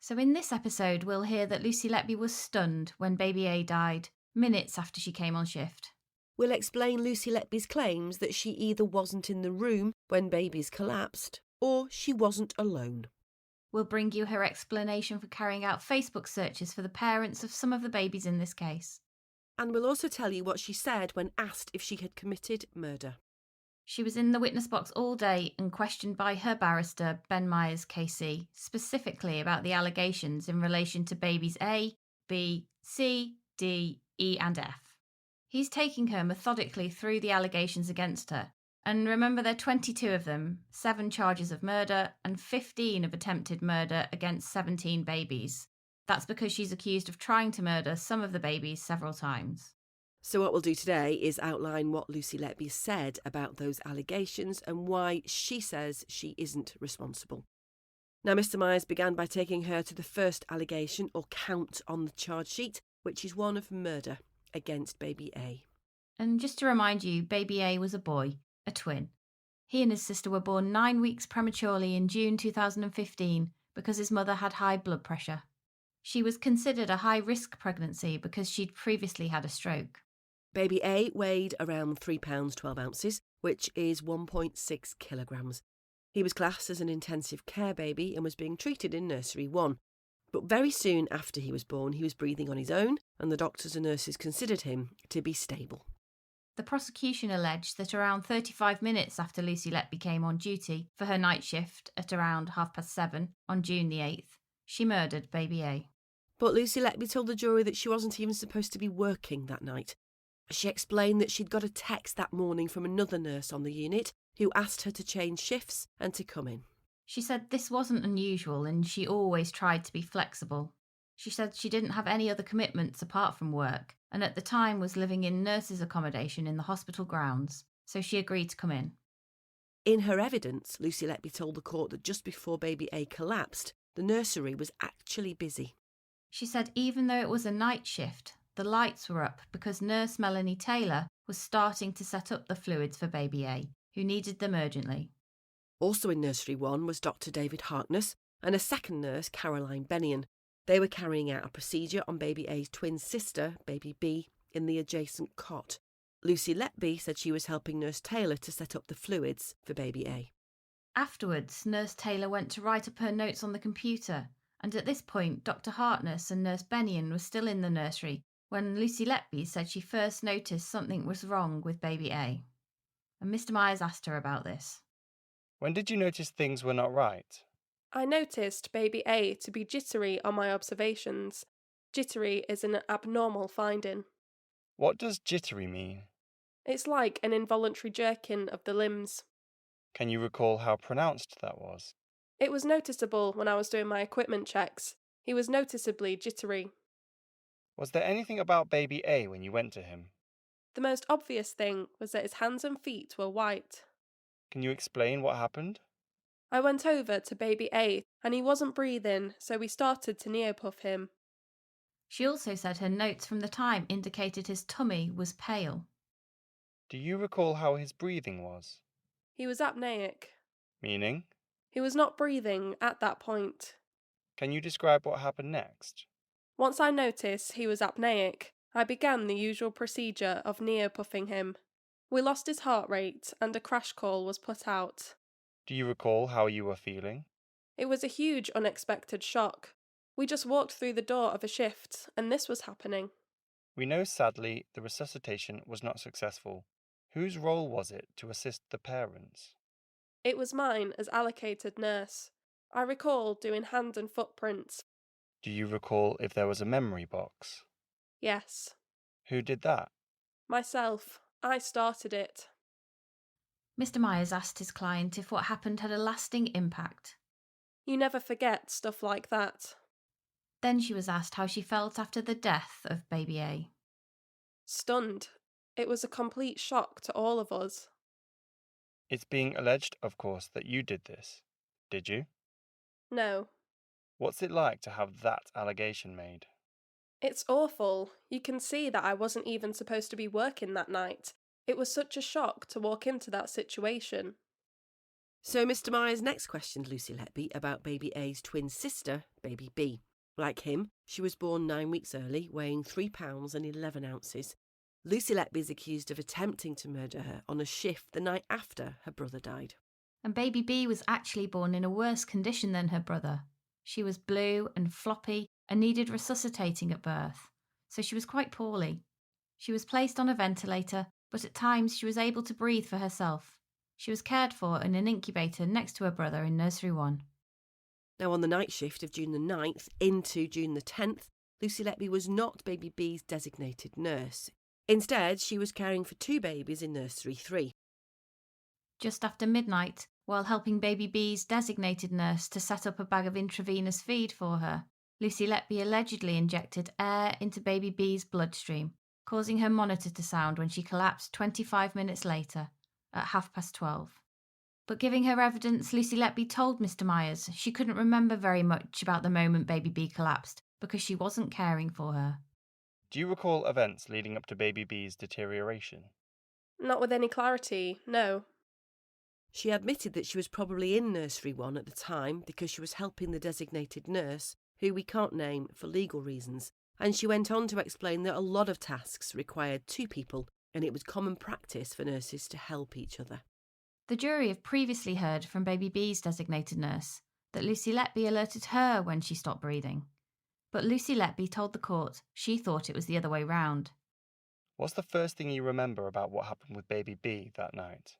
So, in this episode, we'll hear that Lucy Letby was stunned when baby A died, minutes after she came on shift. We'll explain Lucy Letby's claims that she either wasn't in the room when babies collapsed, or she wasn't alone. We'll bring you her explanation for carrying out Facebook searches for the parents of some of the babies in this case. And we'll also tell you what she said when asked if she had committed murder. She was in the witness box all day and questioned by her barrister, Ben Myers KC, specifically about the allegations in relation to babies A, B, C, D, E and F. He's taking her methodically through the allegations against her. And remember, there are 22 of them, 7 charges of murder and 15 of attempted murder against 17 babies. That's because she's accused of trying to murder some of the babies several times. So what we'll do today is outline what Lucy Letby said about those allegations and why she says she isn't responsible. Now, Mr. Myers began by taking her to the first allegation or count on the charge sheet, which is one of murder against baby A. And just to remind you, baby A was a boy, a twin. He and his sister were born 9 weeks prematurely in June 2015 because his mother had high blood pressure. She was considered a high-risk pregnancy because she'd previously had a stroke. Baby A weighed around £3 12 ounces, which is 1.6 kilograms. He was classed as an intensive care baby and was being treated in nursery 1. But very soon after he was born, he was breathing on his own, and the doctors and nurses considered him to be stable. The prosecution alleged that around 35 minutes after Lucy Letby came on duty for her night shift at around 7:30 on June the 8th, she murdered baby A. But Lucy Letby told the jury that she wasn't even supposed to be working that night. She explained that she'd got a text that morning from another nurse on the unit who asked her to change shifts and to come in. She said this wasn't unusual and she always tried to be flexible. She said she didn't have any other commitments apart from work and at the time was living in nurses' accommodation in the hospital grounds, so she agreed to come in. In her evidence, Lucy Letby told the court that just before baby A collapsed, the nursery was actually busy. She said even though it was a night shift, the lights were up because nurse Melanie Taylor was starting to set up the fluids for baby A, who needed them urgently. Also in nursery 1 was Dr. David Harkness and a second nurse, Caroline Bennion. They were carrying out a procedure on baby A's twin sister, baby B, in the adjacent cot. Lucy Letby said she was helping nurse Taylor to set up the fluids for baby A. Afterwards, nurse Taylor went to write up her notes on the computer, and at this point Dr. Harkness and nurse Bennion were still in the nursery when Lucy Letby said she first noticed something was wrong with baby A. And Mr. Myers asked her about this. When did you notice things were not right? I noticed baby A to be jittery on my observations. Jittery is an abnormal finding. What does jittery mean? It's like an involuntary jerking of the limbs. Can you recall how pronounced that was? It was noticeable when I was doing my equipment checks. He was noticeably jittery. Was there anything about baby A when you went to him? The most obvious thing was that his hands and feet were white. Can you explain what happened? I went over to baby A and he wasn't breathing, so we started to neopuff him. She also said her notes from the time indicated his tummy was pale. Do you recall how his breathing was? He was apneic. Meaning? He was not breathing at that point. Can you describe what happened next? Once I noticed he was apneic, I began the usual procedure of neopuffing him. We lost his heart rate and a crash call was put out. Do you recall how you were feeling? It was a huge unexpected shock. We just walked through the door of a shift and this was happening. We know sadly the resuscitation was not successful. Whose role was it to assist the parents? It was mine as allocated nurse. I recall doing hand and footprints. Do you recall if there was a memory box? Yes. Who did that? Myself. I started it. Mr. Myers asked his client if what happened had a lasting impact. You never forget stuff like that. Then she was asked how she felt after the death of baby A. Stunned. It was a complete shock to all of us. It's being alleged, of course, that you did this. Did you? No. What's it like to have that allegation made? It's awful. You can see that I wasn't even supposed to be working that night. It was such a shock to walk into that situation. So Mr. Myers next questioned Lucy Letby about baby A's twin sister, baby B. Like him, she was born 9 weeks early, weighing 3 pounds and 11 ounces. Lucy Letby is accused of attempting to murder her on a shift the night after her brother died. And baby B was actually born in a worse condition than her brother. She was blue and floppy and needed resuscitating at birth, so she was quite poorly. She was placed on a ventilator, but at times she was able to breathe for herself. She was cared for in an incubator next to her brother in Nursery 1. Now, on the night shift of June the 9th into June the 10th, Lucy Letby was not baby B's designated nurse. Instead, she was caring for 2 babies in Nursery 3. Just after midnight, while helping baby B's designated nurse to set up a bag of intravenous feed for her, Lucy Letby allegedly injected air into baby B's bloodstream, causing her monitor to sound when she collapsed 25 minutes later, at 12:30. But giving her evidence, Lucy Letby told Mr. Myers she couldn't remember very much about the moment baby B collapsed because she wasn't caring for her. Do you recall events leading up to baby B's deterioration? Not with any clarity, no. She admitted that she was probably in Nursery 1 at the time because she was helping the designated nurse, who we can't name for legal reasons, and she went on to explain that a lot of tasks required 2 people and it was common practice for nurses to help each other. The jury have previously heard from baby B's designated nurse that Lucy Letby alerted her when she stopped breathing. But Lucy Letby told the court she thought it was the other way round. What's the first thing you remember about what happened with baby B that night?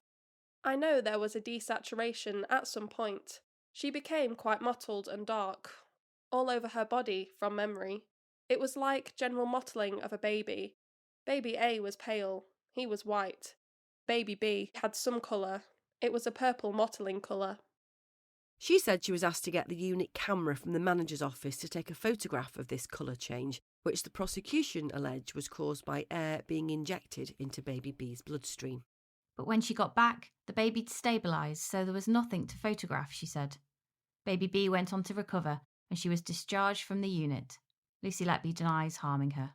I know there was a desaturation at some point. She became quite mottled and dark, all over her body from memory. It was like general mottling of a baby. Baby A was pale, he was white. Baby B had some colour. It was a purple mottling colour. She said she was asked to get the unit camera from the manager's office to take a photograph of this colour change, which the prosecution alleged was caused by air being injected into baby B's bloodstream. But when she got back, the baby'd stabilised, so there was nothing to photograph, she said. Baby B went on to recover, and she was discharged from the unit. Lucy Letby denies harming her.